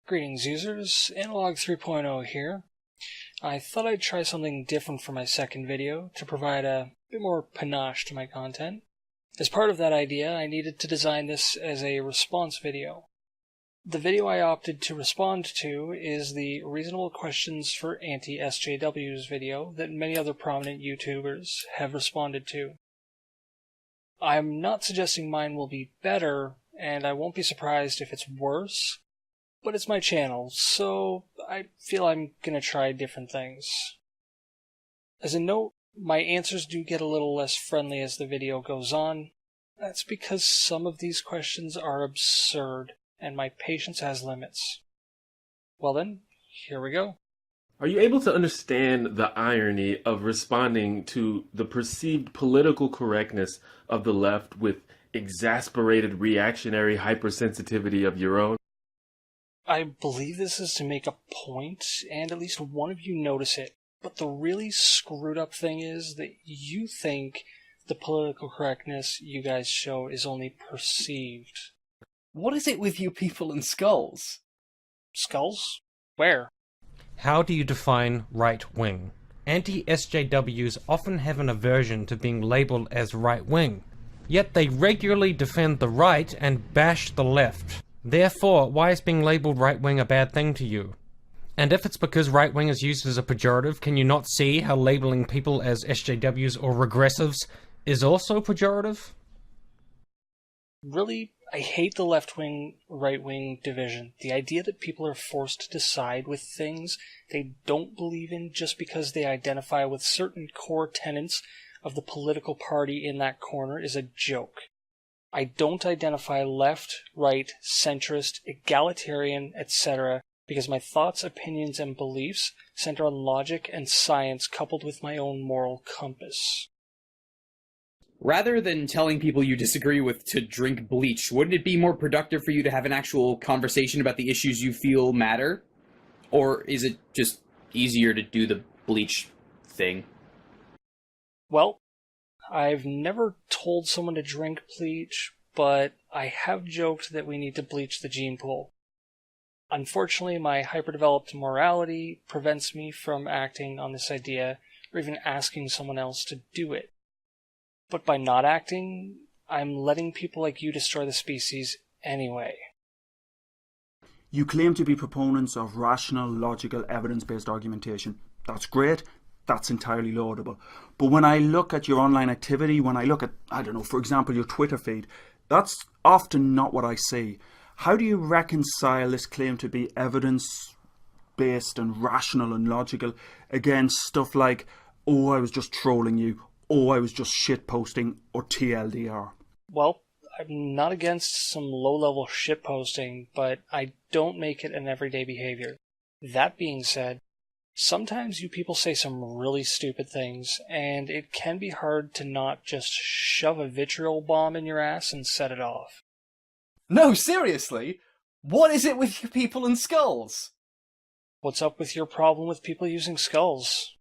Greetings users, Analogue 3.0 here. I thought I'd try something different for my second video to provide a bit more panache to my content. As part of that idea, I needed to design this as a response video. The video I opted to respond to is the Reasonable Questions for Anti-SJWs video that many other prominent YouTubers have responded to. I'm not suggesting mine will be better, and I won't be surprised if it's worse. But it's my channel, so I feel I'm gonna try different things. As a note, my answers do get a little less friendly as the video goes on. That's because some of these questions are absurd, and my patience has limits. Well then, here we go. Are you able to understand the irony of responding to the perceived political correctness of the left with exasperated reactionary hypersensitivity of your own? I believe this is to make a point, and at least one of you notice it. But the really screwed up thing is that you think the political correctness you guys show is only perceived. What is it with you people and skulls? Skulls? Where? How do you define right-wing? Anti-SJWs often have an aversion to being labelled as right-wing, yet they regularly defend the right and bash the left. Therefore, why is being labelled right-wing a bad thing to you? And if it's because right-wing is used as a pejorative, can you not see how labelling people as SJWs or regressives is also pejorative? Really, I hate the left-wing, right-wing division. The idea that people are forced to decide with things they don't believe in just because they identify with certain core tenets of the political party in that corner is a joke. I don't identify left, right, centrist, egalitarian, etc. because my thoughts, opinions, and beliefs center on logic and science coupled with my own moral compass. Rather than telling people you disagree with to drink bleach, wouldn't it be more productive for you to have an actual conversation about the issues you feel matter? Or is it just easier to do the bleach thing? Well, I've never told someone to drink bleach, but I have joked that we need to bleach the gene pool. Unfortunately, my hyperdeveloped morality prevents me from acting on this idea or even asking someone else to do it. But by not acting, I'm letting people like you destroy the species anyway. You claim to be proponents of rational, logical, evidence-based argumentation. That's great. That's entirely laudable. But when I look at your online activity, when I look at, I don't know, for example, your Twitter feed, that's often not what I see. How do you reconcile this claim to be evidence-based and rational and logical against stuff like, oh, I was just trolling you, oh, I was just shitposting, or TLDR? Well, I'm not against some low-level shitposting, but I don't make it an everyday behavior. That being said, sometimes you people say some really stupid things, and it can be hard to not just shove a vitriol bomb in your ass and set it off. No, seriously? What is it with you people and skulls? What's up with your problem with people using skulls?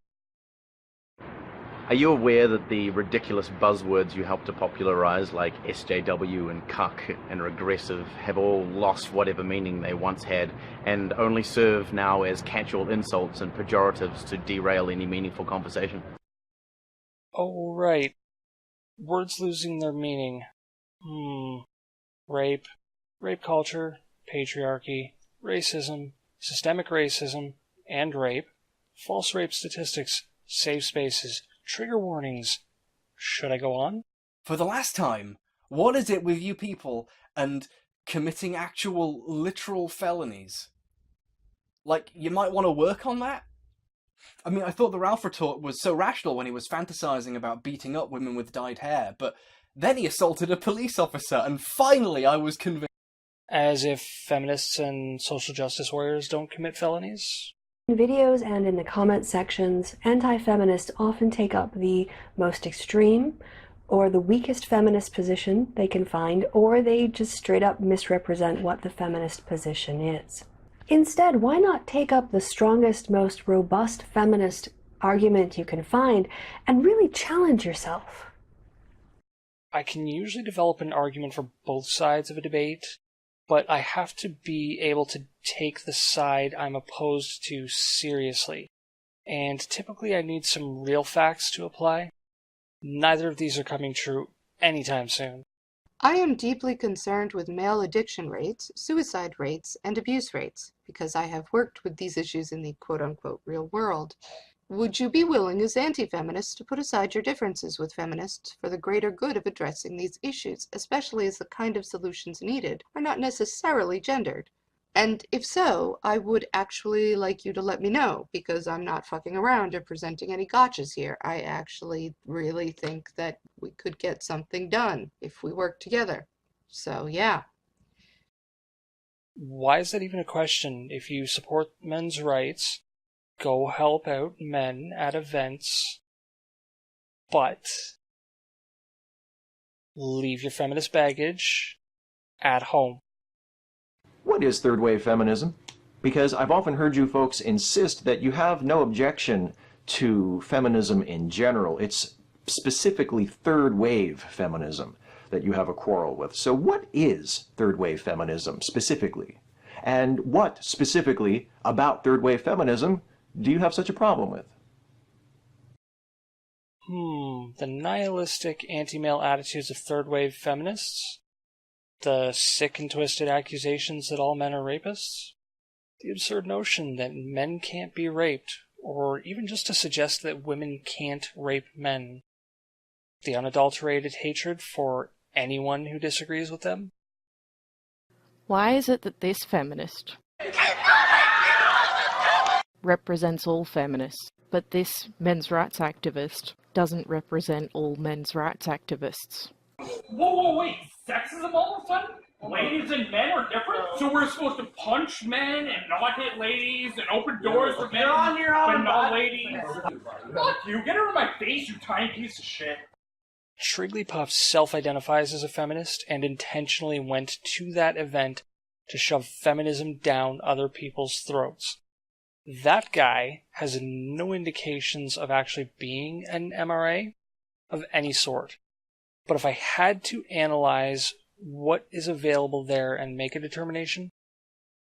Are you aware that the ridiculous buzzwords you helped to popularize, like SJW and cuck and regressive, have all lost whatever meaning they once had, and only serve now as casual insults and pejoratives to derail any meaningful conversation? Oh, right. Words losing their meaning. Rape culture, patriarchy, racism, systemic racism, and rape, false rape statistics, safe spaces, trigger warnings. Should I go on? For the last time, what is it with you people and committing actual literal felonies? Like, you might want to work on that? I mean, I thought the Ralph retort was so rational when he was fantasizing about beating up women with dyed hair, but then he assaulted a police officer, and finally I was convinced. As if feminists and social justice warriors don't commit felonies? In videos and in the comment sections, anti-feminists often take up the most extreme or the weakest feminist position they can find, or they just straight up misrepresent what the feminist position is. Instead, why not take up the strongest, most robust feminist argument you can find and really challenge yourself? I can usually develop an argument for both sides of a debate, but I have to be able to take the side I'm opposed to seriously. And typically I need some real facts to apply. Neither of these are coming true anytime soon. I am deeply concerned with male addiction rates, suicide rates, and abuse rates, because I have worked with these issues in the quote-unquote real world. Would you be willing as anti-feminists to put aside your differences with feminists for the greater good of addressing these issues, especially as the kind of solutions needed are not necessarily gendered? And if so, I would actually like you to let me know, because I'm not fucking around or presenting any gotchas here. I actually really think that we could get something done if we work together. So, yeah. Why is that even a question? If you support men's rights, go help out men at events, but leave your feminist baggage at home. What is third wave feminism? Because I've often heard you folks insist that you have no objection to feminism in general. It's specifically third wave feminism that you have a quarrel with. So what is third wave feminism specifically? And what specifically about third wave feminism do you have such a problem with? The nihilistic anti-male attitudes of third wave feminists? The sick and twisted accusations that all men are rapists? The absurd notion that men can't be raped, or even just to suggest that women can't rape men? The unadulterated hatred for anyone who disagrees with them? Why is it that this feminist represents all feminists, but this men's rights activist doesn't represent all men's rights activists? Whoa, wait! Sexism all of a sudden? Ladies and men are different? So we're supposed to punch men and not hit ladies and open doors for men, but not ladies? Fuck you! Get out of my face, you tiny piece of shit! Trigglypuff self-identifies as a feminist and intentionally went to that event to shove feminism down other people's throats. That guy has no indications of actually being an MRA of any sort. But if I had to analyze what is available there and make a determination,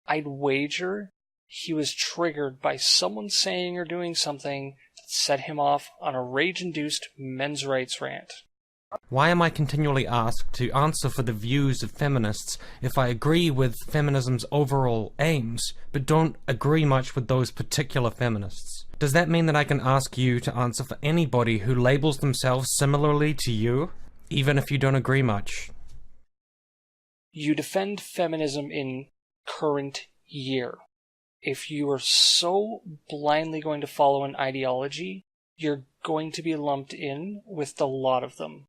I'd wager he was triggered by someone saying or doing something that set him off on a rage-induced men's rights rant. Why am I continually asked to answer for the views of feminists if I agree with feminism's overall aims, but don't agree much with those particular feminists? Does that mean that I can ask you to answer for anybody who labels themselves similarly to you, even if you don't agree much? You defend feminism in current year. If you are so blindly going to follow an ideology, you're going to be lumped in with the lot of them.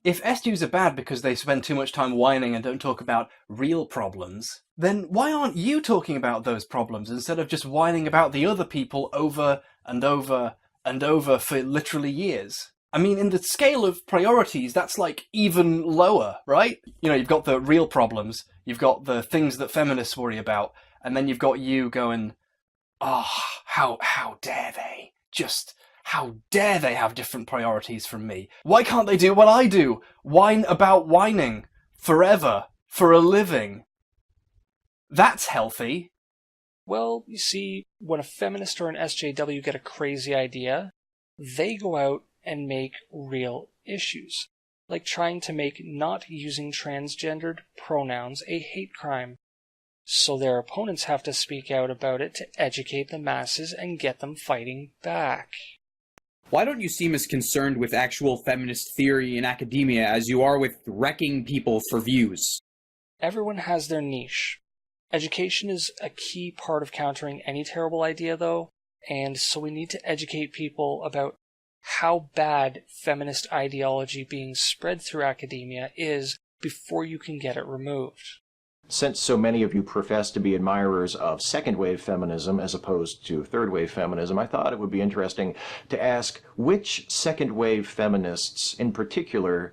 If SJWs are bad because they spend too much time whining and don't talk about real problems, then why aren't you talking about those problems instead of just whining about the other people over and over and over for literally years? I mean, in the scale of priorities, that's like even lower, right? You know, you've got the real problems, you've got the things that feminists worry about, and then you've got you going, how dare they? Just, how dare they have different priorities from me? Why can't they do what I do? Whine about whining forever for a living. That's healthy. Well, you see, when a feminist or an SJW get a crazy idea, they go out and make real issues, like trying to make not using transgendered pronouns a hate crime. So their opponents have to speak out about it to educate the masses and get them fighting back. Why don't you seem as concerned with actual feminist theory in academia as you are with wrecking people for views? Everyone has their niche. Education is a key part of countering any terrible idea, though, and so we need to educate people about how bad feminist ideology being spread through academia is before you can get it removed. Since so many of you profess to be admirers of second-wave feminism as opposed to third-wave feminism, I thought it would be interesting to ask which second-wave feminists in particular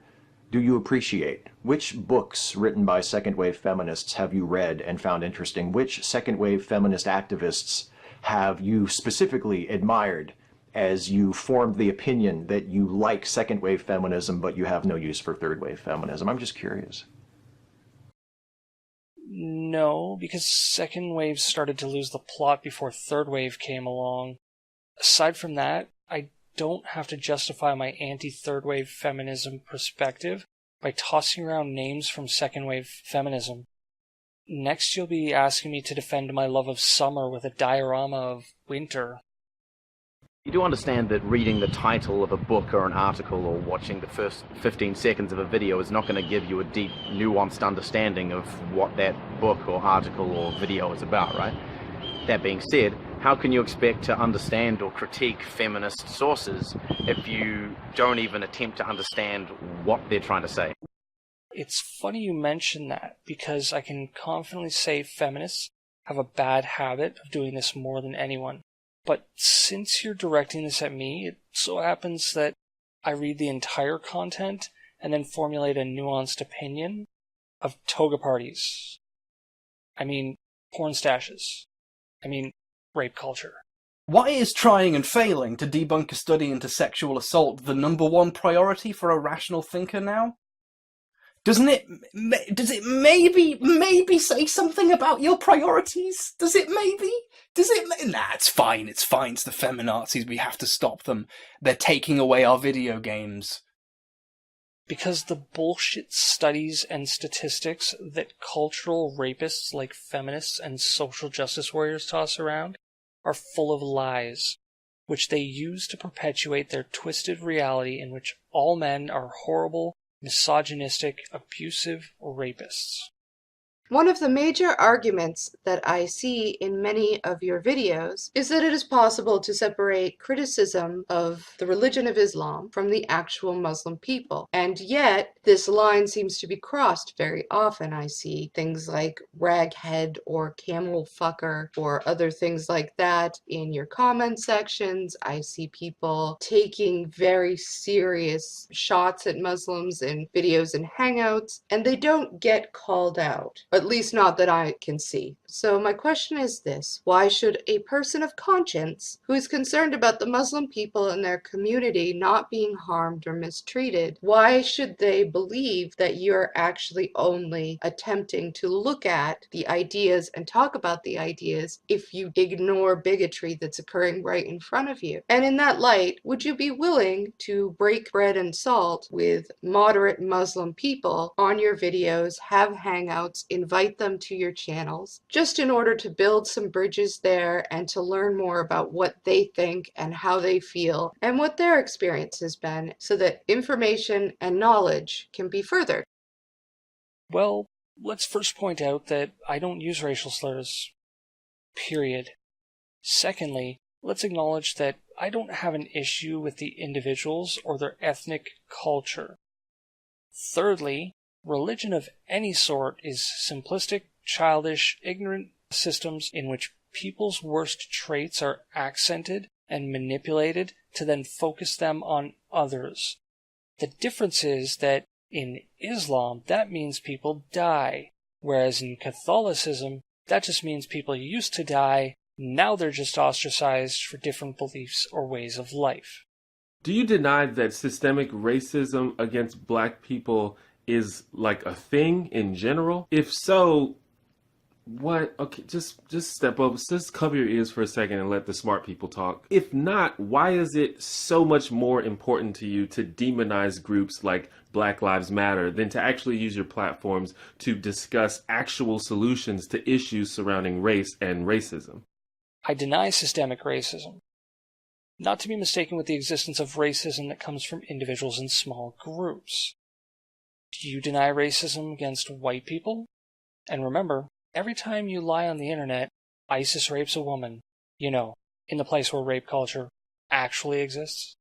do you appreciate? Which books written by second-wave feminists have you read and found interesting? Which second-wave feminist activists have you specifically admired as you formed the opinion that you like second-wave feminism but you have no use for third-wave feminism? I'm just curious. no, because second wave started to lose the plot before third wave came along. Aside from that, I don't have to justify my anti-third wave feminism perspective by tossing around names from second wave feminism. Next, you'll be asking me to defend my love of summer with a diorama of winter. You do understand that reading the title of a book or an article or watching the first 15 seconds of a video is not going to give you a deep, nuanced understanding of what that book or article or video is about, right? That being said, how can you expect to understand or critique feminist sources if you don't even attempt to understand what they're trying to say? It's funny you mention that, because I can confidently say feminists have a bad habit of doing this more than anyone. But since you're directing this at me, it so happens that I read the entire content and then formulate a nuanced opinion of toga parties. I mean, porn stashes. I mean, rape culture. Why is trying and failing to debunk a study into sexual assault the #1 priority for a rational thinker now? Does it maybe say something about your priorities? Nah, it's fine, it's the feminazis, we have to stop them. They're taking away our video games. Because the bullshit studies and statistics that cultural rapists like feminists and social justice warriors toss around are full of lies, which they use to perpetuate their twisted reality in which all men are horrible, misogynistic, abusive rapists. One of the major arguments that I see in many of your videos is that it is possible to separate criticism of the religion of Islam from the actual Muslim people. And yet, this line seems to be crossed very often. I see things like raghead or camel fucker or other things like that in your comment sections. I see people taking very serious shots at Muslims in videos and hangouts, and they don't get called out. At least not that I can see. So my question is this: why should a person of conscience who is concerned about the Muslim people and their community not being harmed or mistreated, why should they believe that you're actually only attempting to look at the ideas and talk about the ideas if you ignore bigotry that's occurring right in front of you? And in that light, would you be willing to break bread and salt with moderate Muslim people on your videos, have hangouts, invite them to your channels, just in order to build some bridges there and to learn more about what they think and how they feel and what their experience has been, so that information and knowledge can be furthered? Well, let's first point out that I don't use racial slurs. Period. Secondly, let's acknowledge that I don't have an issue with the individuals or their ethnic culture. Thirdly, religion of any sort is simplistic, childish, ignorant systems in which people's worst traits are accented and manipulated to then focus them on others. The difference is that in Islam, that means people die, whereas in Catholicism, that just means people used to die, now they're just ostracized for different beliefs or ways of life. Do you deny that systemic racism against black people is like a thing in general? If so, what? Okay, just step up, just cover your ears for a second and let the smart people talk. If not, why is it so much more important to you to demonize groups like Black Lives Matter than to actually use your platforms to discuss actual solutions to issues surrounding race and racism? I deny systemic racism, not to be mistaken with the existence of racism that comes from individuals in small groups. Do you deny racism against white people? And remember, every time you lie on the internet, ISIS rapes a woman, in the place where rape culture actually exists.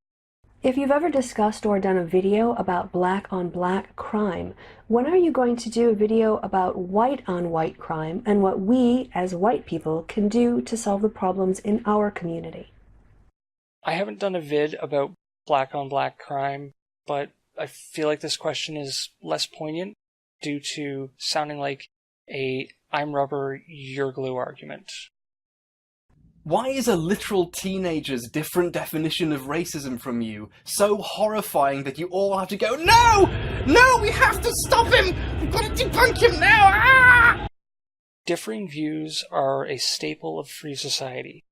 If you've ever discussed or done a video about black-on-black crime, when are you going to do a video about white-on-white crime and what we, as white people, can do to solve the problems in our community? I haven't done a vid about black-on-black crime, but I feel like this question is less poignant due to sounding like a I'm rubber, you're glue argument. Why is a literal teenager's different definition of racism from you so horrifying that you all have to go, No! No, we have to stop him! We've got to debunk him now! Ah! Differing views are a staple of free society,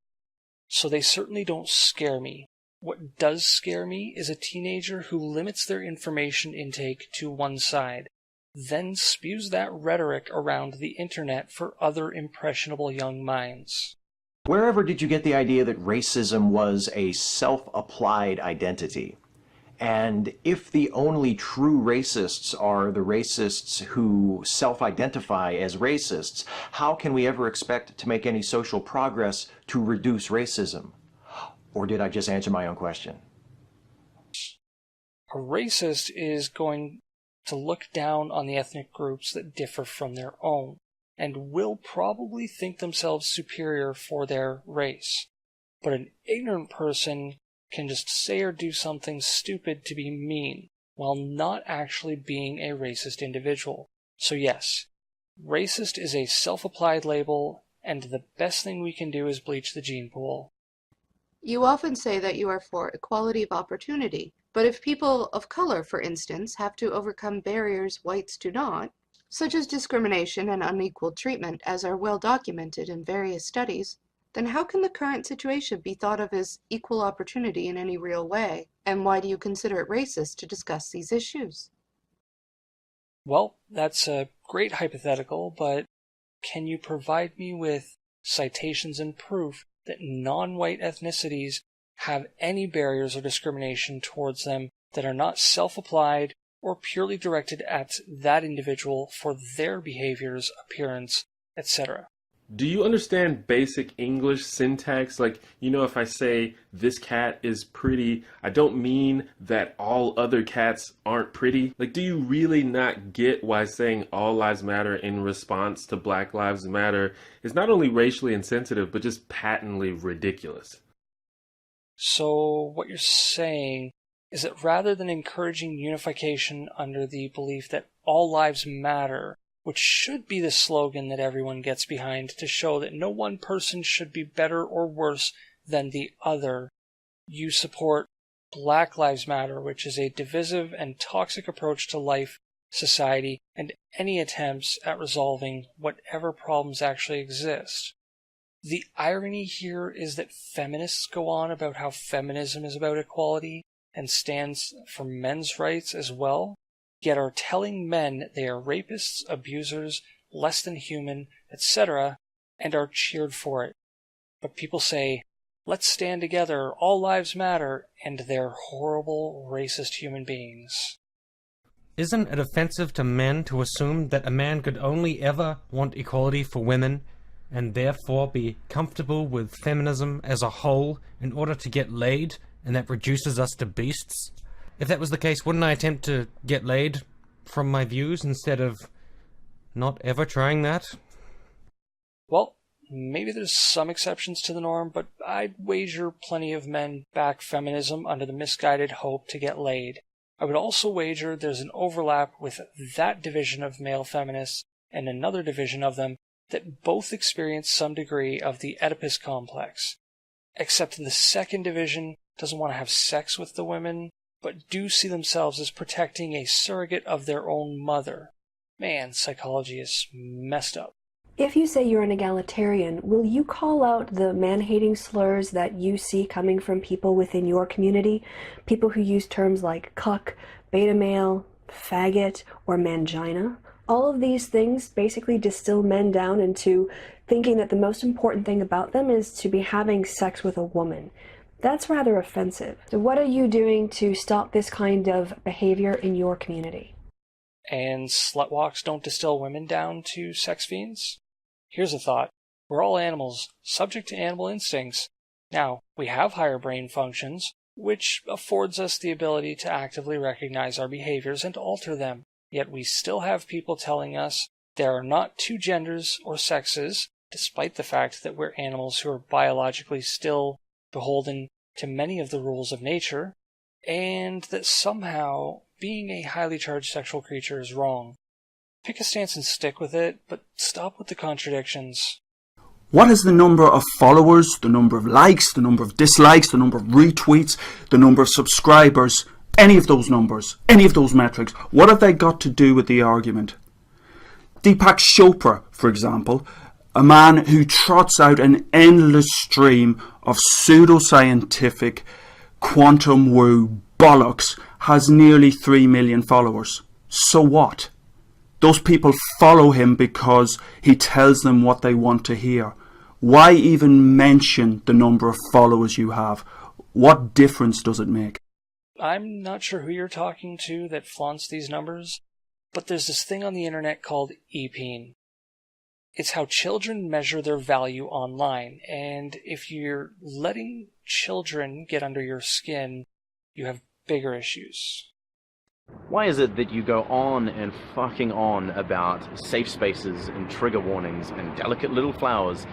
so they certainly don't scare me. What does scare me is a teenager who limits their information intake to one side, then spews that rhetoric around the internet for other impressionable young minds. Wherever did you get the idea that racism was a self-applied identity? And if the only true racists are the racists who self-identify as racists, how can we ever expect to make any social progress to reduce racism? Or did I just answer my own question? A racist is going to look down on the ethnic groups that differ from their own, and will probably think themselves superior for their race. But an ignorant person can just say or do something stupid to be mean, while not actually being a racist individual. So yes, racist is a self-applied label, and the best thing we can do is bleach the gene pool. You often say that you are for equality of opportunity, but if people of color, for instance, have to overcome barriers whites do not, such as discrimination and unequal treatment, as are well documented in various studies, then how can the current situation be thought of as equal opportunity in any real way? And why do you consider it racist to discuss these issues? Well, that's a great hypothetical, but can you provide me with citations and proof that non-white ethnicities have any barriers or discrimination towards them that are not self-applied or purely directed at that individual for their behaviors, appearance, etc.? Do you understand basic English syntax? Like, if I say this cat is pretty, I don't mean that all other cats aren't pretty. Like, do you really not get why saying all lives matter in response to Black Lives Matter is not only racially insensitive, but just patently ridiculous? So what you're saying is that rather than encouraging unification under the belief that all lives matter, which should be the slogan that everyone gets behind to show that no one person should be better or worse than the other, you support Black Lives Matter, which is a divisive and toxic approach to life, society, and any attempts at resolving whatever problems actually exist. The irony here is that feminists go on about how feminism is about equality and stands for men's rights as well, yet are telling men they are rapists, abusers, less than human, etc., and are cheered for it. But people say, let's stand together, all lives matter, and they're horrible, racist human beings. Isn't it offensive to men to assume that a man could only ever want equality for women, and therefore be comfortable with feminism as a whole in order to get laid, and that reduces us to beasts? If that was the case, wouldn't I attempt to get laid from my views instead of not ever trying that? Well, maybe there's some exceptions to the norm, but I'd wager plenty of men back feminism under the misguided hope to get laid. I would also wager there's an overlap with that division of male feminists and another division of them that both experience some degree of the Oedipus complex. Except the second division doesn't want to have sex with the women, but do see themselves as protecting a surrogate of their own mother. Man, psychology is messed up. If you say you're an egalitarian, will you call out the man-hating slurs that you see coming from people within your community? People who use terms like cuck, beta male, faggot, or mangina? All of these things basically distill men down into thinking that the most important thing about them is to be having sex with a woman. That's rather offensive. So what are you doing to stop this kind of behavior in your community? And slutwalks don't distill women down to sex fiends? Here's a thought. We're all animals, subject to animal instincts. Now, we have higher brain functions, which affords us the ability to actively recognize our behaviors and alter them. Yet we still have people telling us there are not two genders or sexes, despite the fact that we're animals who are biologically still beholden to many of the rules of nature, and that somehow being a highly charged sexual creature is wrong. Pick a stance and stick with it, but stop with the contradictions. What is the number of followers, the number of likes, the number of dislikes, the number of retweets, the number of subscribers, any of those numbers, any of those metrics, what have they got to do with the argument? Deepak Chopra, for example, a man who trots out an endless stream of pseudoscientific quantum woo bollocks, has nearly 3 million followers. So what? Those people follow him because he tells them what they want to hear. Why even mention the number of followers you have? What difference does it make? I'm not sure who you're talking to that flaunts these numbers, but there's this thing on the internet called EPEEN. It's how children measure their value online, and if you're letting children get under your skin, you have bigger issues. Why is it that you go on and fucking on about safe spaces and trigger warnings and delicate little flowers,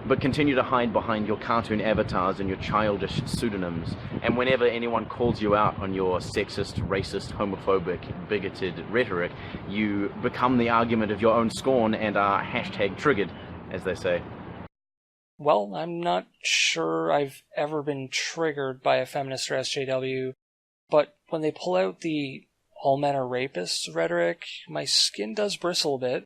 but continue to hide behind your cartoon avatars and your childish pseudonyms, and whenever anyone calls you out on your sexist, racist, homophobic, bigoted rhetoric, you become the argument of your own scorn and are #triggered, as they say? Well, I'm not sure I've ever been triggered by a feminist or SJW, but when they pull out the all men are rapists rhetoric, my skin does bristle a bit.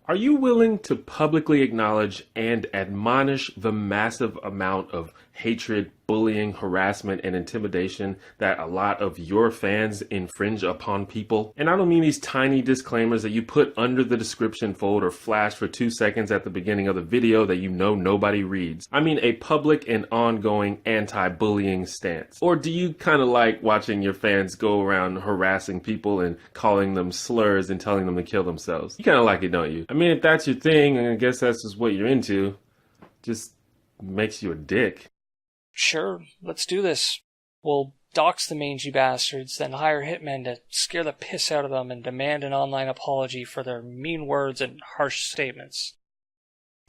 Are you willing to publicly acknowledge and admonish the massive amount of hatred, bullying, harassment, and intimidation that a lot of your fans infringe upon people? And I don't mean these tiny disclaimers that you put under the description fold or flash for 2 seconds at the beginning of the video that you know nobody reads. I mean a public and ongoing anti-bullying stance. Or do you kind of like watching your fans go around harassing people and calling them slurs and telling them to kill themselves? You kind of like it, don't you? I mean, if that's your thing, I guess that's just what you're into. Just makes you a dick. Sure, let's do this. We'll dox the mangy bastards, then hire hitmen to scare the piss out of them and demand an online apology for their mean words and harsh statements.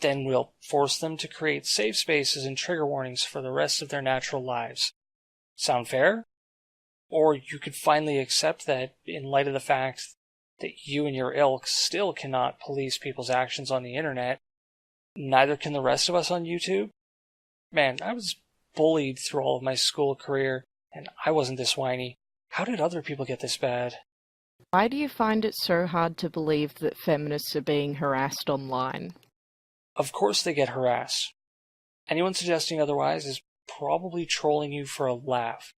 Then we'll force them to create safe spaces and trigger warnings for the rest of their natural lives. Sound fair? Or you could finally accept that, in light of the fact that you and your ilk still cannot police people's actions on the internet, neither can the rest of us on YouTube. Man, I was bullied through all of my school career, and I wasn't this whiny. How did other people get this bad? Why do you find it so hard to believe that feminists are being harassed online? Of course they get harassed. Anyone suggesting otherwise is probably trolling you for a laugh.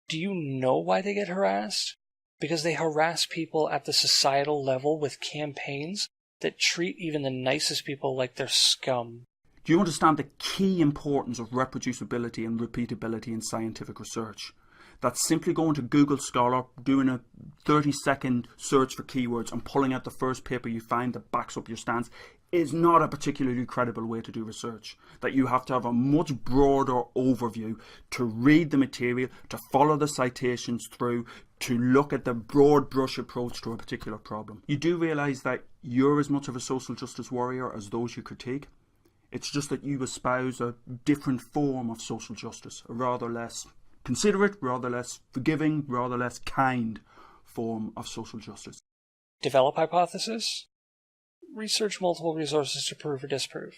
Do you know why they get harassed? Because they harass people at the societal level with campaigns that treat even the nicest people like they're scum. Do you understand the key importance of reproducibility and repeatability in scientific research? That simply going to Google Scholar, doing a 30-second search for keywords and pulling out the first paper you find that backs up your stance is not a particularly credible way to do research. That you have to have a much broader overview to read the material, to follow the citations through, to look at the broad brush approach to a particular problem. You do realise that you're as much of a social justice warrior as those you critique. It's just that you espouse a different form of social justice, a rather less considerate, rather less forgiving, rather less kind form of social justice. Develop hypothesis. Research multiple resources to prove or disprove.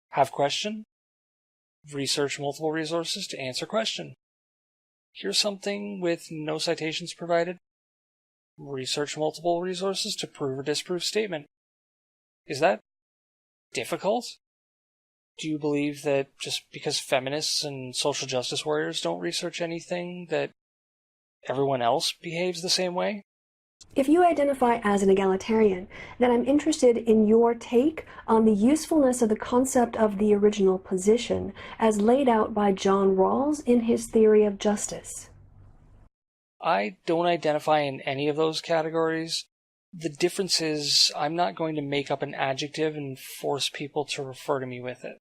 Have question. Research multiple resources to answer question. Here's something with no citations provided. Research multiple resources to prove or disprove statement. Is that difficult? Do you believe that just because feminists and social justice warriors don't research anything, that everyone else behaves the same way? If you identify as an egalitarian, then I'm interested in your take on the usefulness of the concept of the original position as laid out by John Rawls in his theory of justice. I don't identify in any of those categories. The difference is I'm not going to make up an adjective and force people to refer to me with it.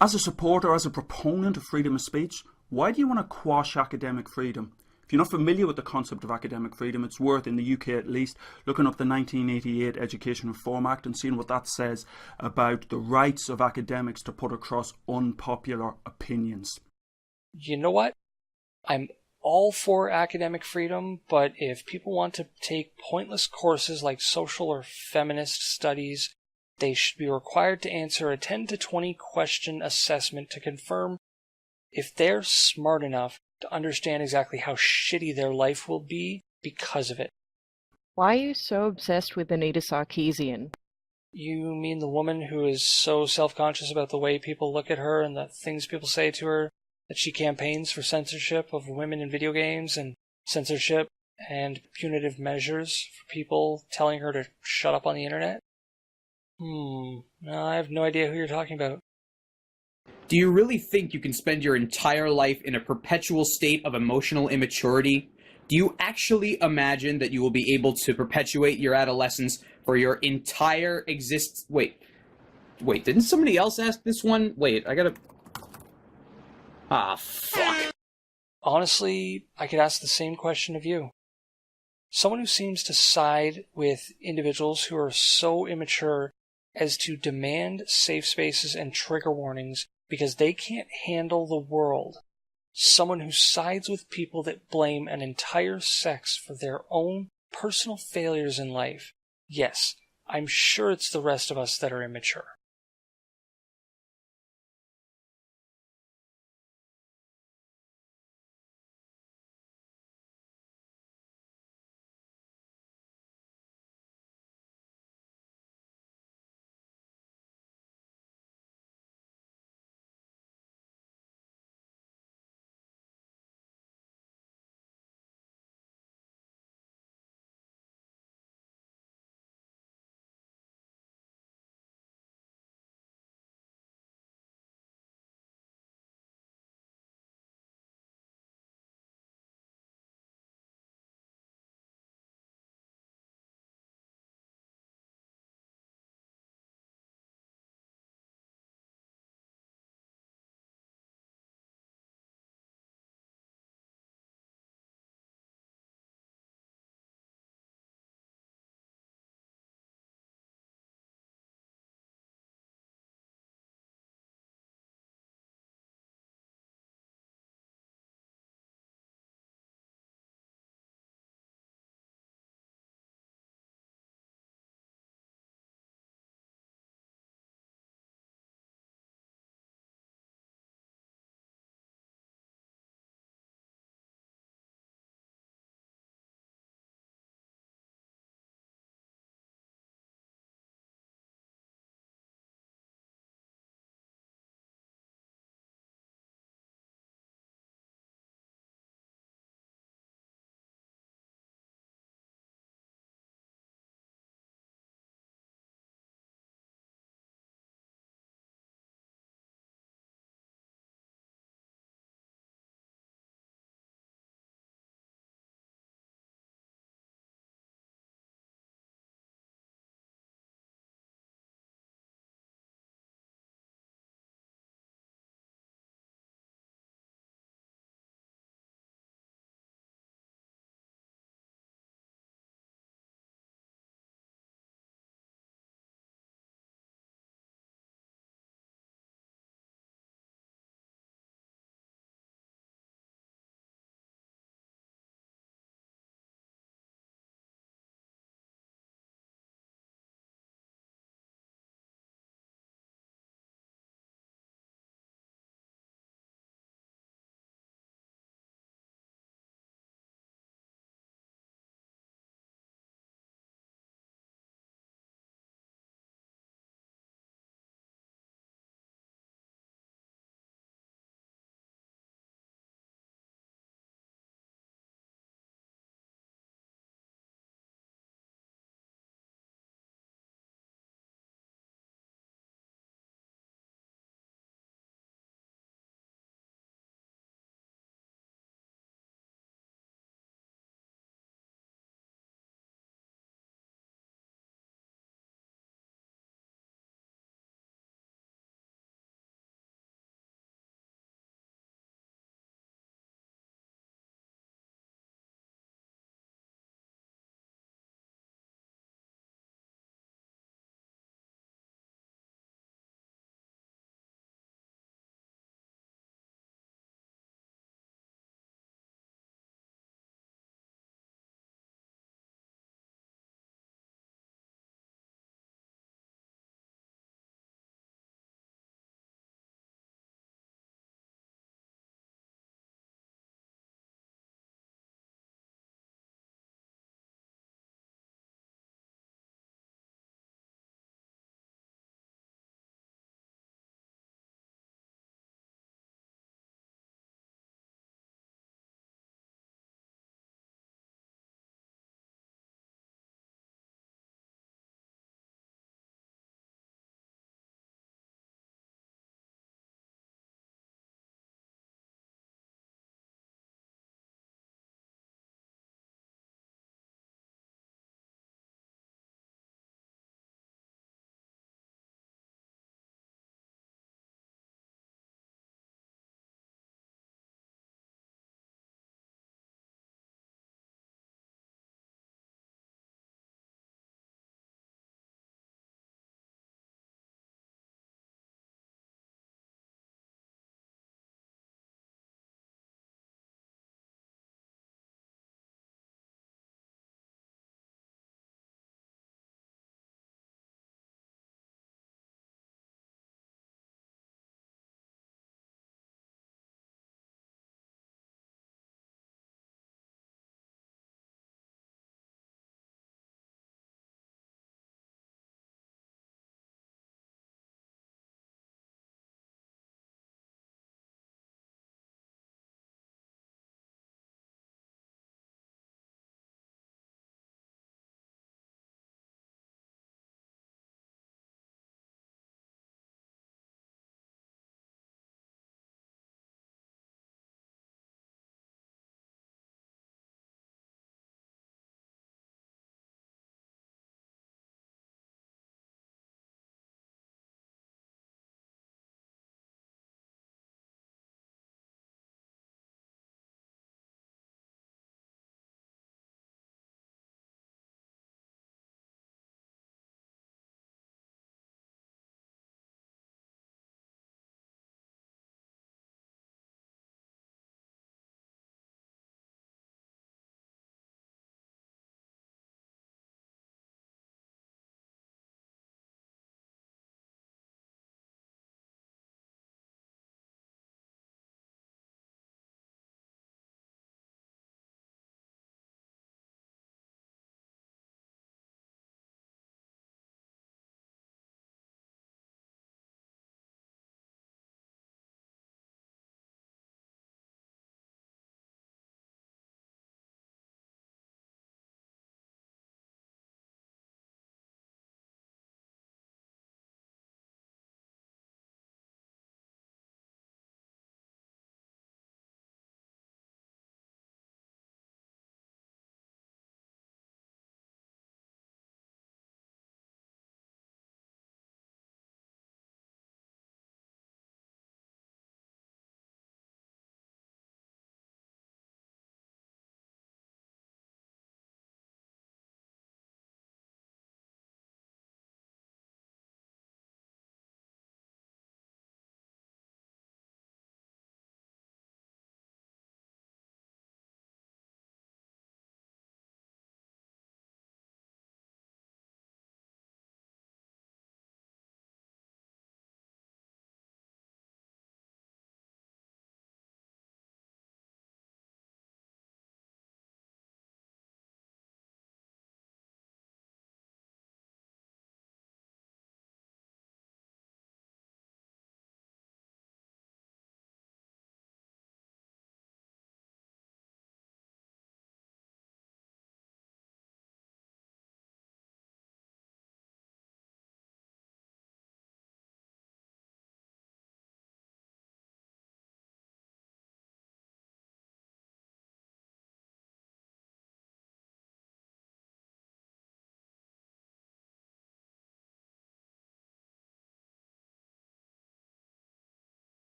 As a supporter, as a proponent of freedom of speech, why do you want to quash academic freedom? If you're not familiar with the concept of academic freedom, it's worth, in the UK at least, looking up the 1988 Education Reform Act and seeing what that says about the rights of academics to put across unpopular opinions. You know what? I'm all for academic freedom, but if people want to take pointless courses like social or feminist studies, they should be required to answer a 10 to 20 question assessment to confirm if they're smart enough to understand exactly how shitty their life will be because of it. Why are you so obsessed with Anita Sarkeesian? You mean the woman who is so self-conscious about the way people look at her and the things people say to her that she campaigns for censorship of women in video games and censorship and punitive measures for people telling her to shut up on the internet? No, I have no idea who you're talking about. Do you really think you can spend your entire life in a perpetual state of emotional immaturity? Do you actually imagine that you will be able to perpetuate your adolescence for your entire existence? Wait, didn't somebody else ask this one? Wait, I gotta... fuck. Honestly, I could ask the same question of you. Someone who seems to side with individuals who are so immature as to demand safe spaces and trigger warnings because they can't handle the world. Someone who sides with people that blame an entire sex for their own personal failures in life. Yes, I'm sure it's the rest of us that are immature.